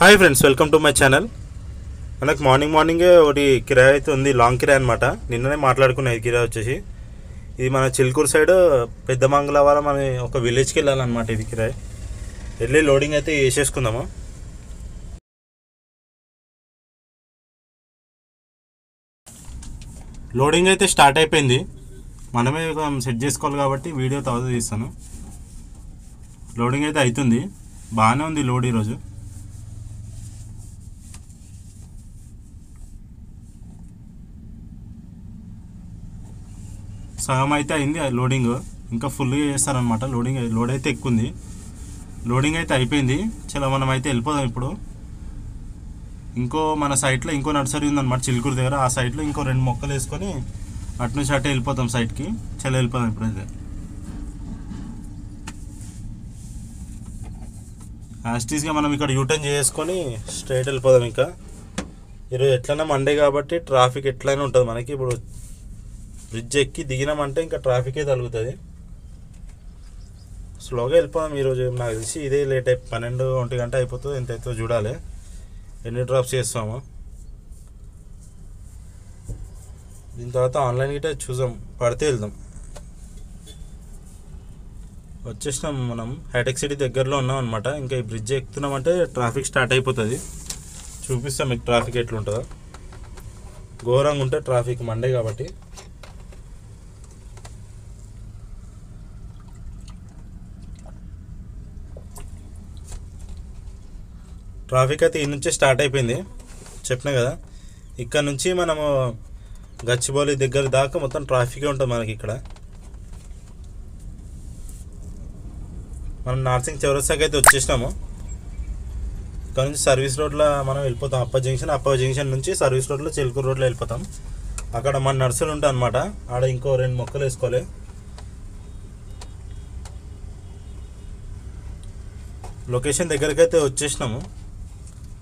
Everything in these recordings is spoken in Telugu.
Hi friends, welcome to my channel. మనకు మార్నింగే ఒకటి కిరాయి అయితే ఉంది, లాంగ్ కిరాయి అనమాట. నిన్ననే మాట్లాడుకున్న కిరాయి వచ్చేసి ఇది మన చిలుకూరు సైడ్ పెద్ద మంగళవారం అని ఒక విలేజ్కి వెళ్ళాలన్నమాట. ఇది కిరాయి వెళ్ళి లోడింగ్ అయితే వేసేసుకుందాము. లోడింగ్ అయితే స్టార్ట్ అయిపోయింది, మనమే సెట్ చేసుకోవాలి కాబట్టి వీడియో తర్వాత తీస్తాను. లోడింగ్ అయితే అవుతుంది, బాగానే ఉంది లోడ్ ఈరోజు. సగం అయితే అయింది లోడింగ్, ఇంకా ఫుల్గా చేస్తారనమాట. లోడ్ అయితే ఎక్కువ ఉంది. లోడింగ్ అయితే అయిపోయింది. చాలా మనం అయితే వెళ్ళిపోదాం ఇప్పుడు. మన సైట్లో ఇంకో నర్సరీ ఉందన్నమాట చిలుకూరు దగ్గర. ఆ సైట్లో ఇంకో 2 మొక్కలు వేసుకొని అటు నుంచి అటే వెళ్ళిపోతాం సైట్కి. చాలా వెళ్ళిపోదాం ఇప్పుడైతే. యాస్టీస్గా మనం ఇక్కడ యూటర్న్ చేసుకొని స్ట్రైట్ వెళ్ళిపోదాం. ఇంకా ఈరోజు ఎట్లైనా మండే కాబట్టి ట్రాఫిక్ ఎట్లయినా ఉంటుంది మనకి. ఇప్పుడు బ్రిడ్జ్ ఎక్కి దిగినామంటే ఇంకా ట్రాఫికే తగులుతుంది. స్లోగా వెళ్ళిపోదాం ఈరోజు. నాకు తెలిసి ఇదే లేట్ 12-1 గంట అయిపోతుంది. ఎంత అవుతుందో చూడాలి, ఎన్ని డ్రాప్స్ చేస్తామో. దీని తర్వాత ఆన్లైన్ గిట్టే చూద్దాం, పడితే వెళ్దాం. వచ్చేసినాం, మనం హైటెక్ సిటీ దగ్గరలో ఉన్నాం అనమాట. ఇంకా ఈ బ్రిడ్జ్ ఎక్కుతున్నామంటే ట్రాఫిక్ స్టార్ట్ అయిపోతుంది. చూపిస్తాం మీకు ట్రాఫిక్ ఎట్లుంటుందో. ఘోరంగా ఉంటుంది ట్రాఫిక్ మండే కాబట్టి. ట్రాఫిక్ అయితే ఈ నుంచే స్టార్ట్ అయిపోయింది, చెప్పినా కదా. ఇక్కడ నుంచి మనము గచ్చిబౌలి దగ్గర దాకా మొత్తం ట్రాఫికే ఉంటుంది మనకి ఇక్కడ. మనం నార్సింగ్ చౌరస్తాకి అయితే వచ్చేసినాము. ఇక్కడ నుంచి సర్వీస్ రోడ్లో మనం వెళ్ళిపోతాం. అప్ప జంక్షన్ నుంచి సర్వీస్ రోడ్లో చిలుకూరు రోడ్లో వెళ్ళిపోతాం. అక్కడ మన నర్సరీలు ఉంటాయి అనమాట. ఆడ ఇంకో 2 మొక్కలు వేసుకోవాలి. లొకేషన్ దగ్గరికి అయితే వచ్చేసినాము,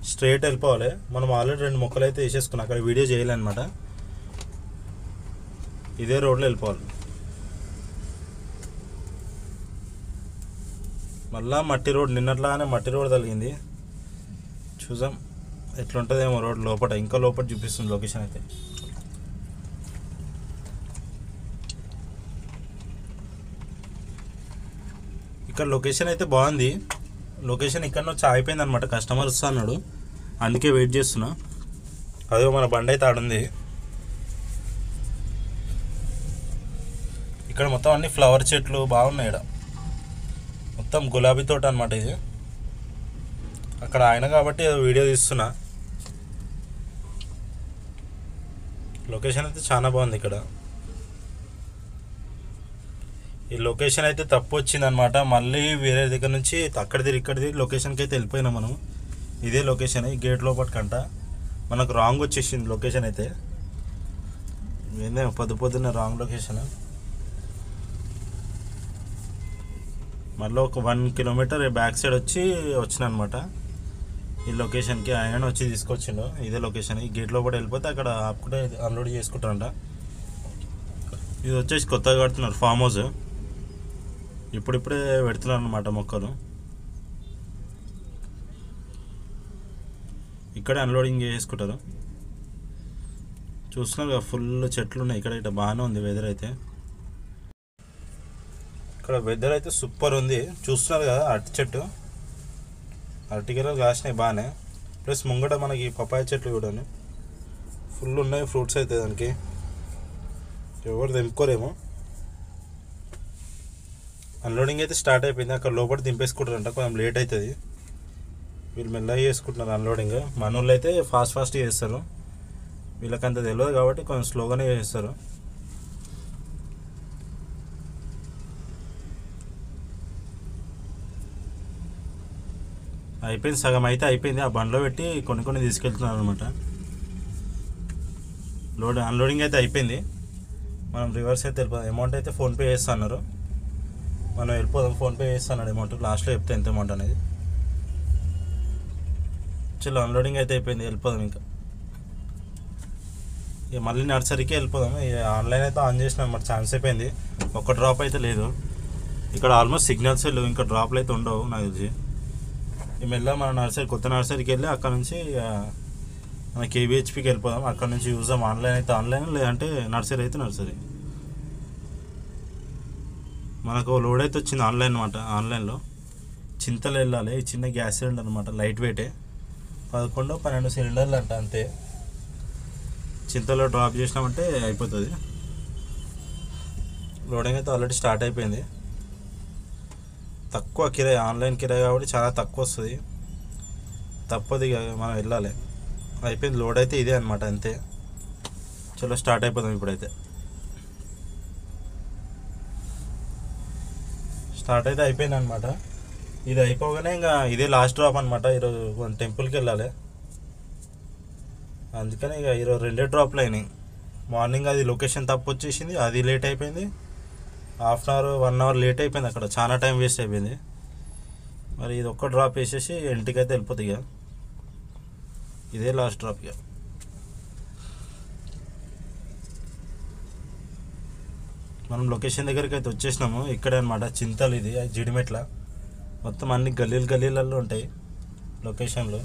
స్ట్రైట్ వెళ్ళిపోవాలి. మనం ఆల్రెడీ 2 మొక్కలు అయితే వేసేసుకున్నాం, అక్కడ వీడియో చేయాలన్నమాట. ఇదే రోడ్లో వెళ్ళిపోవాలి. మళ్ళా మట్టి రోడ్, నిన్నట్లానే మట్టి రోడ్ తగిలింది. చూద్దాం ఎట్లుంటుందేమో రోడ్ లోపల. ఇంకా లోపల చూపిస్తుంది లొకేషన్ అయితే. ఇక్కడ లొకేషన్ అయితే బాగుంది. లొకేషన్ ఇక్కడ నుంచి ఆగిపోయింది అనమాట. కస్టమర్ వస్తా అన్నాడు, అందుకే వెయిట్ చేస్తున్నా. అదే మన బండి అయితే ఆడుంది. ఇక్కడ మొత్తం అన్ని ఫ్లవర్ చెట్లు బాగున్నాయి. ఇక్కడ మొత్తం గులాబీ తోట అనమాట ఇది. అక్కడ ఆయన కాబట్టి వీడియో తీస్తున్నా. లొకేషన్ అయితే చాలా బాగుంది ఇక్కడ. ఈ లొకేషన్ అయితే తప్పు వచ్చింది అనమాట. మళ్ళీ వేరే దగ్గర నుంచి అక్కడిది ఇక్కడిది లొకేషన్కి అయితే వెళ్ళిపోయినాం మనం. ఇదే లొకేషన్, ఈ గేట్ లోపటికంట మనకు రాంగ్ వచ్చేసింది లొకేషన్ అయితే. ఏందే పొద్దున్న రాంగ్ లొకేషన్. మళ్ళీ ఒక 1 కిలోమీటర్ బ్యాక్ సైడ్ వచ్చిన అనమాట ఈ లొకేషన్కి. ఆయన వచ్చి తీసుకొచ్చిండు. ఇదే లొకేషన్. ఈ గేట్ లోపల వెళ్ళిపోతే అక్కడ ఆపుకుంటే అన్లోడ్ చేసుకుంటారంట. ఇది వచ్చేసి కొత్తగా కడుతున్నారు ఫామ్ హౌస్. ఇప్పుడిప్పుడే పెడుతున్నారు అన్నమాట మొక్కలు. ఇక్కడే అన్లోడింగ్ చేసుకుంటారు. చూస్తున్నారు కదా, ఫుల్ చెట్లు ఉన్నాయి ఇక్కడ. ఇట్లా బాగానే ఉంది వెదర్ అయితే. ఇక్కడ వెదర్ అయితే సూపర్ ఉంది. చూస్తున్నారు కదా, అరటికాయలు కాసినాయి బాగానే. ప్లస్ ముంగట మనకి పపాయ చెట్లు కూడా ఫుల్ ఉన్నాయి ఫ్రూట్స్ అయితే. దానికి ఎవరు తెంపుకోరేమో. అన్లోడింగ్ అయితే స్టార్ట్ అయిపోయింది. అక్కడ లోపల దింపేసుకుంటారంట, కొంచెం లేట్ అవుతుంది. వీళ్ళు మెల్లగా చేసుకుంటున్నారు అన్లోడింగ్. మన వాళ్ళు అయితే ఫాస్ట్ చేస్తారు. వీళ్ళకంత తెలియదు కాబట్టి కొంచెం స్లోగానే చేస్తారు. అయిపోయింది, సగం అయితే అయిపోయింది. ఆ బండ్లో పెట్టి కొన్ని తీసుకెళ్తున్నారు అనమాట. అన్లోడింగ్ అయితే అయిపోయింది. మనం రివర్స్ అయితే వెళ్ళిపోదాం. అమౌంట్ అయితే ఫోన్పే చేస్తా అన్నారు. మనం వెళ్ళిపోదాం. ఫోన్పే చేస్తాను అమౌంట్ లాస్ట్లో చెప్తే ఎంత అమౌంట్ అనేది. చలో అన్లోడింగ్ అయితే అయిపోయింది, వెళ్ళిపోదాం. ఇంకా మళ్ళీ నర్సరీకి వెళ్ళిపోదాం. ఆన్లైన్ అయితే ఆన్ చేసినాం అన్నమాట. ఛాన్స్ అయిపోయింది, ఒక్క డ్రాప్ అయితే లేదు ఇక్కడ. ఆల్మోస్ట్ సిగ్నల్స్ లేవు, ఇంకా డ్రాప్లు అయితే ఉండవు నాకు తెలిసి. ఈ మెల్ల మన నర్సరీ కొత్త నర్సరీకి వెళ్ళి అక్కడ నుంచి మన కేబిహెచ్పికి వెళ్ళిపోదాం. అక్కడ నుంచి చూద్దాం. ఆన్లైన్ అయితే ఆన్లైన్, లేదంటే నర్సరీ అయితే నర్సరీ. మనకు లోడ్ అయితే వచ్చింది ఆన్లైన్ అనమాట. ఆన్లైన్లో చింతలు వెళ్ళాలి. ఈ చిన్న గ్యాస్ సిలిండర్ అనమాట, లైట్ వెయిటే, 11-12 సిలిండర్లు అంట అంతే. చింతలో డ్రాప్ చేసినామంటే అయిపోతుంది. లోడింగ్ అయితే ఆల్రెడీ స్టార్ట్ అయిపోయింది. తక్కువ కిరాయి, ఆన్లైన్ కిరాయి కాబట్టి చాలా తక్కువ వస్తుంది. తప్పదు ఇక మనం వెళ్ళాలి. అయిపోయింది లోడ్ అయితే ఇదే అనమాట అంతే. చలో స్టార్ట్ అయిపోదాం. ఇప్పుడైతే స్టార్ట్ అయితే అయిపోయింది అనమాట. ఇది అయిపోగానే ఇంకా ఇదే లాస్ట్ డ్రాప్ అనమాట. ఈరోజు కొంచెం టెంపుల్కి వెళ్ళాలి, అందుకని ఇక ఈరోజు 2 డ్రాప్లు అయినాయి. మార్నింగ్ అది లొకేషన్ తప్పు వచ్చేసింది, అది లేట్ అయిపోయింది. ½ అవర్ 1 అవర్ లేట్ అయిపోయింది, అక్కడ చాలా టైం వేస్ట్ అయిపోయింది. మరి ఇది ఒక్క డ్రాప్ వేసేసి ఇంటికి అయితే వెళ్ళిపోతుంది. ఇక ఇదే లాస్ట్ డ్రాప్. ఇక మనం లొకేషన్ దగ్గరికి అయితే వచ్చేసినాము. ఇక్కడే అనమాట చింతలు, ఇది జిడిమెట్ల. మొత్తం అన్ని గల్లీలలో ఉంటాయి లొకేషన్లు.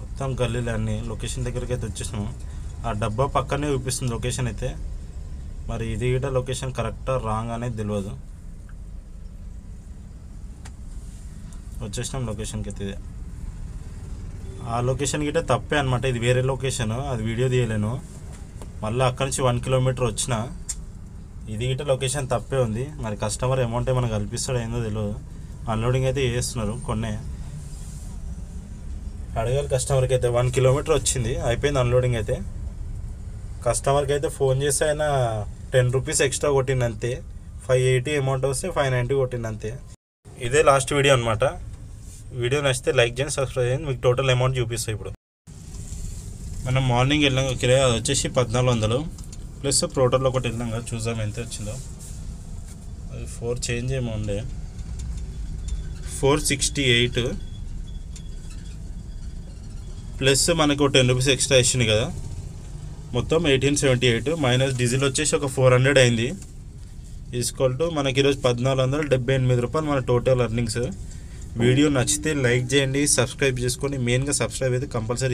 మొత్తం గల్లీలు అన్నీ లొకేషన్ దగ్గరికి అయితే వచ్చేసినాము. ఆ డబ్బా పక్కనే చూపిస్తుంది లొకేషన్ అయితే. మరి ఇది కూడా లొకేషన్ కరెక్టా రాంగ్ అనేది తెలియదు. వచ్చేసినాం లొకేషన్కి అయితే. ఇదే ఆ లొకేషన్ గిట్ట తప్పే అనమాట. ఇది వేరే లొకేషన్, అది వీడియో తీయలేను. మళ్ళీ అక్కడి నుంచి 1 కిలోమీటర్ వచ్చిన. ఇది గిట్ట లొకేషన్ తప్పే ఉంది. మరి కస్టమర్ అమౌంట్ ఏమైనా కల్పిస్తాడో ఏందో తెలియదు. అన్లోడింగ్ అయితే చేస్తున్నారు కొన్నే. అడగాలి కస్టమర్కి అయితే. 1 కిలోమీటర్ వచ్చింది, అయిపోయింది అన్లోడింగ్ అయితే. కస్టమర్కి అయితే ఫోన్ చేస్తే ఆయన 10 రూపీస్ ఎక్స్ట్రా కొట్టింది అంతే. 580 అమౌంట్ వస్తే 590 కొట్టింది అంతే. ఇదే లాస్ట్ వీడియో అనమాట. వీడియో నచ్చితే లైక్ చేయండి, సబ్స్క్రైబ్ చేయండి. మీకు టోటల్ అమౌంట్ చూపిస్తాయి. ఇప్పుడు మనం మార్నింగ్ వెళ్ళాం కిరాయి, అది వచ్చేసి 1400 ప్లస్ ప్రోటోలో ఒకటి వెళ్ళాం కదా, చూద్దాం ఎంత వచ్చిందో. అది 4 చేంజ్ ఏమో ఉండే, 468 ప్లస్ మనకు 10 రూపీస్ ఎక్స్ట్రా ఇచ్చింది కదా. మొత్తం 1878 మైనస్ డీజిల్ వచ్చేసి ఒక 400 అయింది. ఈక్వల్ టు మనకి ఈరోజు 1478 రూపాయలు మన టోటల్ ఎర్నింగ్స్. వీడియో నచ్చితే లైక్ చేయండి, సబ్స్క్రైబ్ చేసుకోండి. మెయిన్గా సబ్స్క్రైబ్ అయితే కంపల్సరీ